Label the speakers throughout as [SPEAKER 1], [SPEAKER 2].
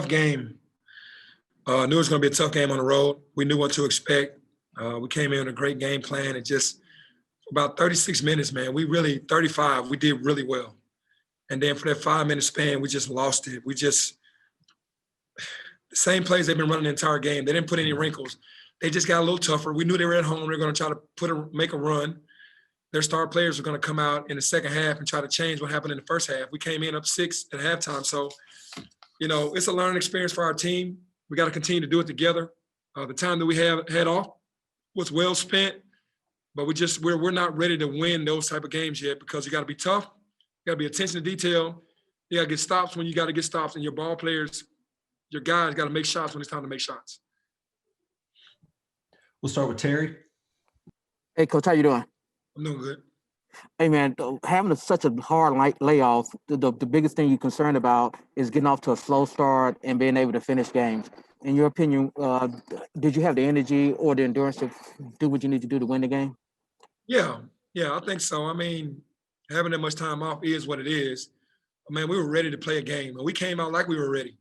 [SPEAKER 1] tough game. Knew it was going to be a tough game on the road. We knew what to expect. We came in with a great game plan, and just about 36 minutes, man, 35, we did really well. And then for that 5-minute span, we just lost it. The same plays they've been running the entire game. They didn't put any wrinkles. They just got a little tougher. We knew they were at home. They were going to try to make a run. Their star players were going to come out in the second half and try to change what happened in the first half. We came in up 6 at halftime. So, it's a learning experience for our team. We got to continue to do it together. The time that we had off was well spent, but we're not ready to win those type of games yet, because you got to be tough. You got to be attention to detail. You got to get stops when you got to get stops, and your ball players, your guys got to make shots when it's time to make shots.
[SPEAKER 2] We'll start with Terry.
[SPEAKER 3] Hey, Coach, how you doing?
[SPEAKER 1] I'm doing good.
[SPEAKER 3] Hey, man, having such a hard layoff, the biggest thing you're concerned about is getting off to a slow start and being able to finish games. In your opinion, did you have the energy or the endurance to do what you need to do to win the game?
[SPEAKER 1] Yeah, I think so. I mean, having that much time off is what it is. Man, we were ready to play a game, and we came out like we were ready.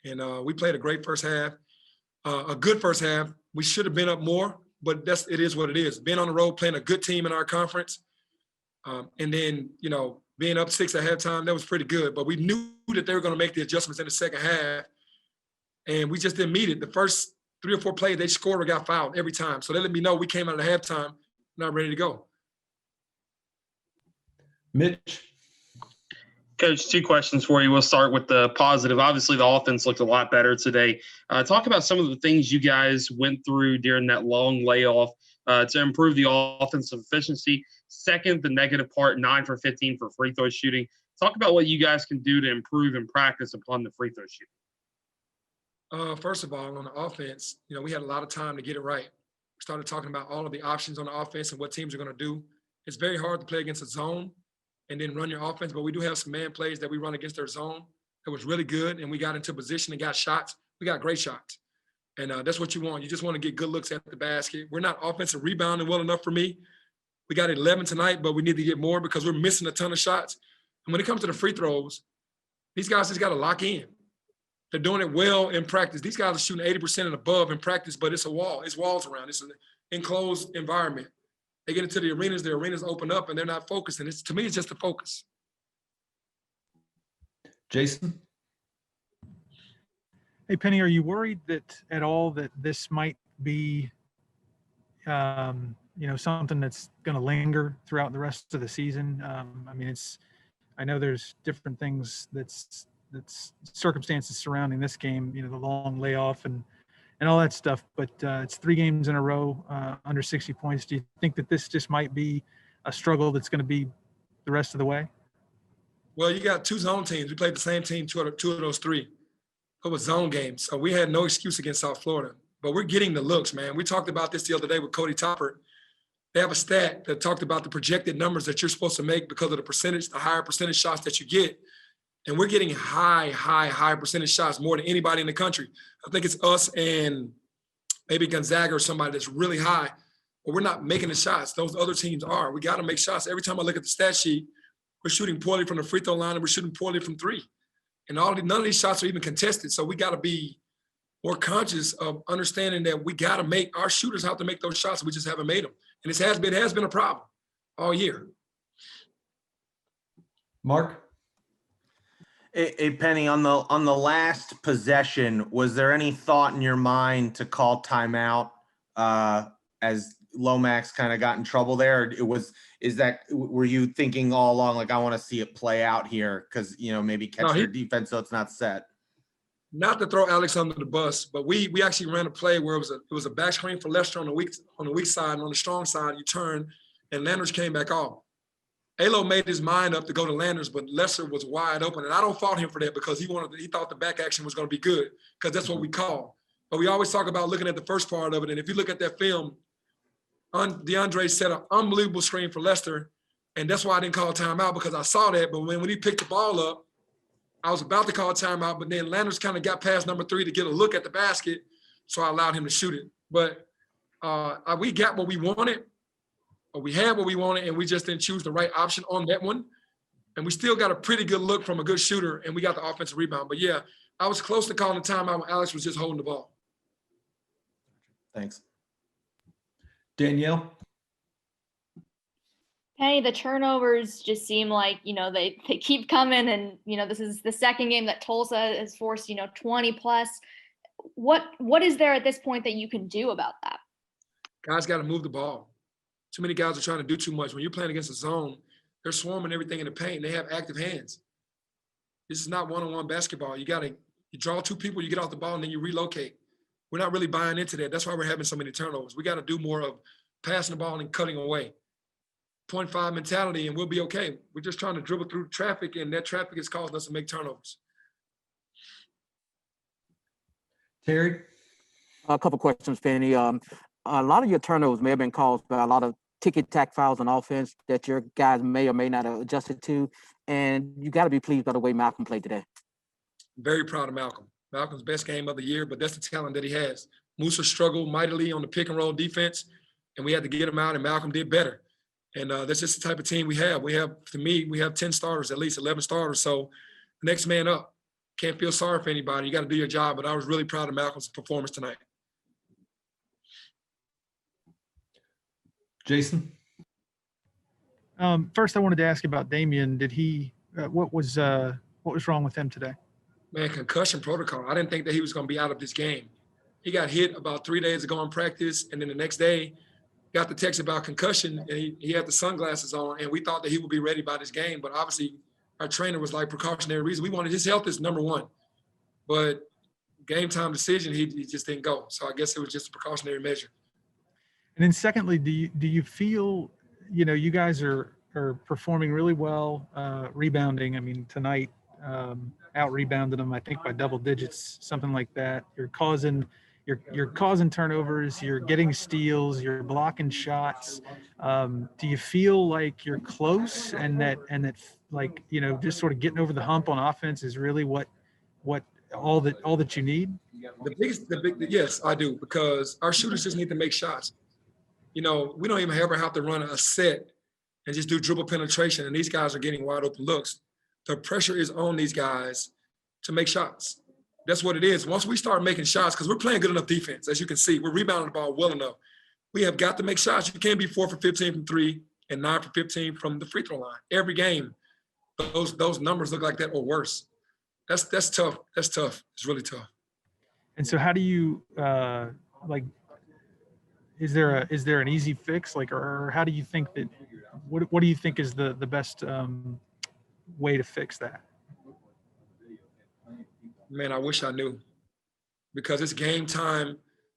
[SPEAKER 1] And we played a great first half, a good first half. We should have been up more, but it is what it is. Being on the road, playing a good team in our conference, and then, being up 6 at halftime, that was pretty good. But we knew that they were going to make the adjustments in the second half, and we just didn't meet it. The first 3 or 4 plays, they scored or got fouled every time. So they let me know we came out of halftime not ready to go.
[SPEAKER 2] Mitch.
[SPEAKER 4] Coach, 2 questions for you. We'll start with the positive. Obviously, the offense looked a lot better today. Talk about some of the things you guys went through during that long layoff to improve the offensive efficiency. Second, the negative part, 9 for 15 for free throw shooting. Talk about what you guys can do to improve and practice upon the free throw shooting.
[SPEAKER 1] First of all, on the offense, we had a lot of time to get it right. We started talking about all of the options on the offense and what teams are going to do. It's very hard to play against a zone and then run your offense, but we do have some man plays that we run against their zone that was really good, and we got into position and got shots. We got great shots, and that's what you want. You just want to get good looks at the basket. We're not offensive rebounding well enough for me. We got 11 tonight, but we need to get more because we're missing a ton of shots. And when it comes to the free throws, these guys just got to lock in. They're doing it well in practice. These guys are shooting 80% and above in practice, but it's a wall. It's walls around. It's an enclosed environment. They get into the arenas open up, and they're not focused. And to me, it's just a focus.
[SPEAKER 2] Jason?
[SPEAKER 5] Hey, Penny, are you worried at all that this might be, something that's going to linger throughout the rest of the season? I know there's different things that's circumstances surrounding this game, the long layoff and all that stuff, but it's 3 games in a row under 60 points. Do you think that this just might be a struggle that's going to be the rest of the way?
[SPEAKER 1] Well, you got 2 zone teams. We played the same team, two of those 3. It was zone games, so we had no excuse against South Florida. But we're getting the looks, man. We talked about this the other day with Cody Topper. They have a stat that talked about the projected numbers that you're supposed to make because of the higher percentage shots that you get. And we're getting high percentage shots, more than anybody in the country. I think it's us and maybe Gonzaga or somebody that's really high, but we're not making the shots. Those other teams are. We got to make shots. Every time I look at the stat sheet, we're shooting poorly from the free throw line and we're shooting poorly from 3. And none of these shots are even contested. So we got to be more conscious of understanding that we got to make our shooters have to make those shots. We just haven't made them. And it has been a problem all year.
[SPEAKER 2] Mark?
[SPEAKER 6] Hey, Penny, on the last possession, was there any thought in your mind to call timeout as Lomax kind of got in trouble there? Were you thinking all along, like, I want to see it play out here because, maybe catch their defense so it's not set?
[SPEAKER 1] Not to throw Alex under the bus, but we actually ran a play where it was a back screen for Lester on the weak side, and on the strong side you turn, and Landers came back off. Alo made his mind up to go to Landers, but Lester was wide open, and I don't fault him for that because he thought the back action was going to be good because that's what we call. But we always talk about looking at the first part of it, and if you look at that film, DeAndre set an unbelievable screen for Lester, and that's why I didn't call timeout because I saw that. But when he picked the ball up, I was about to call timeout, but then Landers kind of got past number 3 to get a look at the basket, so I allowed him to shoot it. But we got what we wanted, or we had what we wanted, and we just didn't choose the right option on that one. And we still got a pretty good look from a good shooter, and we got the offensive rebound. But, yeah, I was close to calling the timeout when Alex was just holding the ball.
[SPEAKER 6] Thanks.
[SPEAKER 2] Danielle?
[SPEAKER 7] Penny, the turnovers just seem like, they keep coming, and, this is the second game that Tulsa has forced, 20 plus. What is there at this point that you can do about that?
[SPEAKER 1] Guys got to move the ball. Too many guys are trying to do too much. When you're playing against a zone, they're swarming everything in the paint. They have active hands. This is not one-on-one basketball. You draw two people, you get off the ball, and then you relocate. We're not really buying into that. That's why we're having so many turnovers. We got to do more of passing the ball and cutting away. 0.5 mentality, and we'll be okay. We're just trying to dribble through traffic, and that traffic is causing us to make turnovers.
[SPEAKER 2] Terry?
[SPEAKER 3] A couple questions, Penny. A lot of your turnovers may have been caused by a lot of ticky-tack fouls on offense that your guys may or may not have adjusted to, and you got to be pleased by the way Malcolm played today.
[SPEAKER 1] Very proud of Malcolm. Malcolm's best game of the year, but that's the talent that he has. Musa struggled mightily on the pick and roll defense, and we had to get him out, and Malcolm did better. And that's just the type of team we have. We have 10 starters, at least 11 starters. So next man up. Can't feel sorry for anybody. You got to do your job. But I was really proud of Malcolm's performance tonight.
[SPEAKER 2] Jason?
[SPEAKER 5] First, I wanted to ask about Damian. Did he? What was wrong with him today?
[SPEAKER 1] Man, concussion protocol. I didn't think that he was going to be out of this game. He got hit about 3 days ago in practice, and then the next day got the text about concussion, and he had the sunglasses on, and we thought that he would be ready by this game. But obviously, our trainer was like, precautionary reason. We wanted his health is number one. But game time decision, he just didn't go. So I guess it was just a precautionary measure.
[SPEAKER 5] And then secondly, do you feel, you guys are performing really well, rebounding? I mean, tonight, out rebounded them, I think, by double digits, something like that. You're causing turnovers, you're getting steals, you're blocking shots. Do you feel like you're close, and that like, just sort of getting over the hump on offense is really what all that you need?
[SPEAKER 1] Yes, I do, because our shooters just need to make shots. We don't even ever have to run a set and just do dribble penetration, and these guys are getting wide open looks. The pressure is on these guys to make shots. That's what it is. Once we start making shots, because we're playing good enough defense, as you can see, we're rebounding the ball well enough. We have got to make shots. You can't be 4 for 15 from 3 and 9 for 15 from the free throw line. Every game, those numbers look like that or worse. That's tough. That's tough. It's really tough.
[SPEAKER 5] And so how do you is there an easy fix, or how do you think that, what do you think is the best way to fix that?
[SPEAKER 1] Man, I wish I knew, because it's game time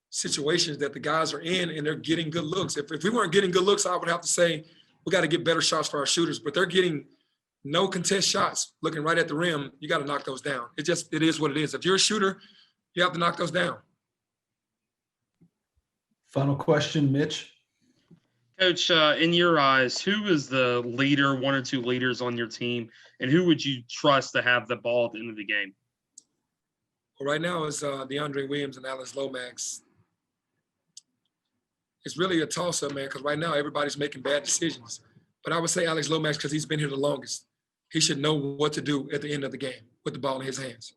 [SPEAKER 1] situations that the guys are in, and they're getting good looks. If we weren't getting good looks, I would have to say we got to get better shots for our shooters, but they're getting no contest shots looking right at the rim. You got to knock those down. It is what it is. If you're a shooter, you have to knock those down.
[SPEAKER 2] Final question, Mitch?
[SPEAKER 4] Coach, in your eyes, who is the leader, one or two leaders on your team, and who would you trust to have the ball at the end of the game?
[SPEAKER 1] Well, right now it's DeAndre Williams and Alex Lomax. It's really a toss-up, man, because right now everybody's making bad decisions. But I would say Alex Lomax, because he's been here the longest. He should know what to do at the end of the game with the ball in his hands.